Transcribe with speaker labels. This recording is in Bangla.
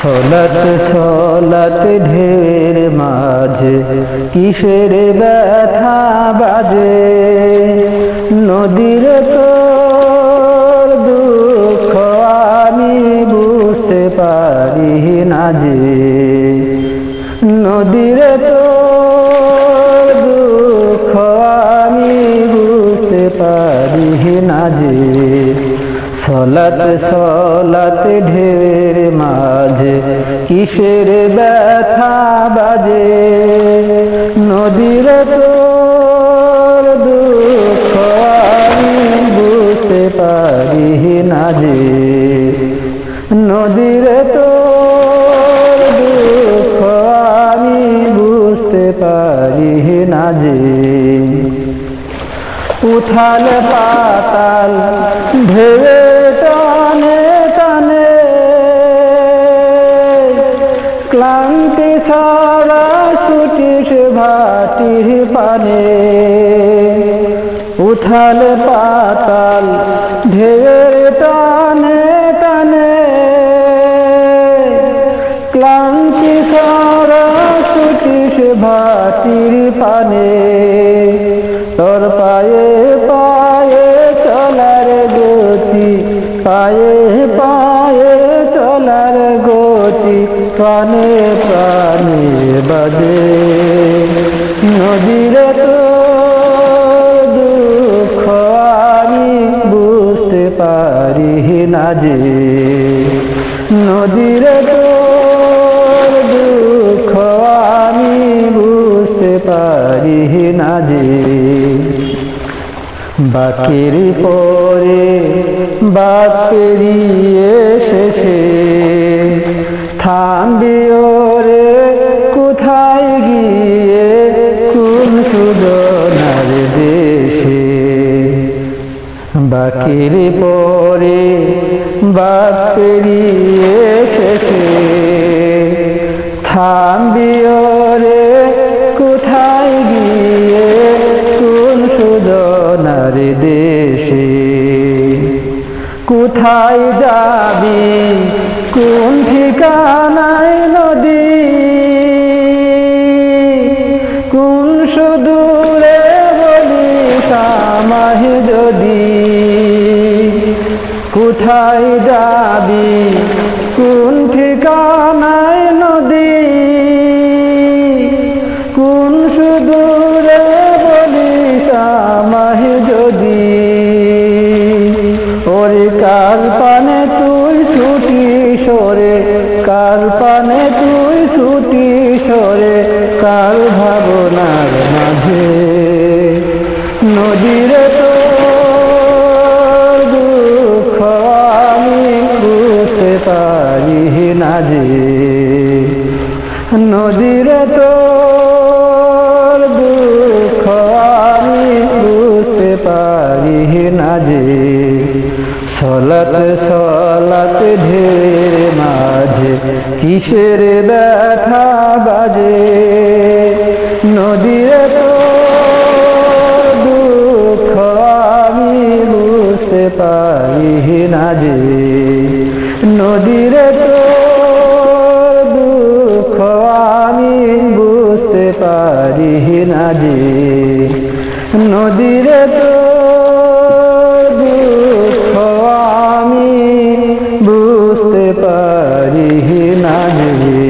Speaker 1: সলাত সলাত ঢের মাঝে কিসের ব্যথা বাজে, নদীর তোর দুঃখ আমি বুঝতে পারি না যে, নদীর তোর দুঃখ আমি বুঝতে পারি না যে। সলাত সলাত ঢের মাঝে কিসের ব্যথা বাজে, নদীর তোর দুঃখ আমি বুঝতে পারি না যে, নদীর তোর দুঃখ আমি বুঝতে পারি না যে। উথাল পাতাল ঢেউয়ে টানে টানে, ক্লান্তি সারা ছুটিস ভাটির পানে। উথাল পাতাল ঢেউয়ের টানে টানে, ক্লান্তি সারা ছুটিস ভাটির পানে। তোর পায়ে পায়ে চলার গতি, পায়ে পায়ে চলার গতি প্রাণে প্রাণে বাজে, নদীর তোর দুঃখ আমি বুঝতে পারি না যে, নদীর তোর দুঃখ আমি বুঝতে পারি না যে। বাকের পরে বাক পেরিয়ে শেষে থামবি ওরে কোথায় গিয়ে, কোন সুজনার দেশে। বাকের পরে বাক পেরিয়ে শেষে থামবি ওরে কোথায় গিয়ে, কোন সুজনার দেশে। কোথায় যাবি কোন ঠিকানায় নদী, কোন সুদূরে বলিস আমায় যদি। কোথায় যাবি কোন ঠিকানায় নদী, কোন সুদূরে বলিস আমায় যদি। ওরে কার পানে তুই ছুটি সরে, কার পানে তুই ছুটি সরে, কার ভাবনার মাঝে, নদীর তোর দুঃখ আমি বুঝতে পারি না যে, নদীর তোর দুঃখ আমি বুঝতে পারি না যে। সলাত সলাত ঢের মাঝে কিসের ব্যথা বাজে, নদীর তোর দুঃখ আমি বুঝতে পারি না যে, নদীর তোর দুঃখ আমি বুঝতে পারি না যে, নদীর তোর দুঃখ আমি বুঝতে পারি না যে।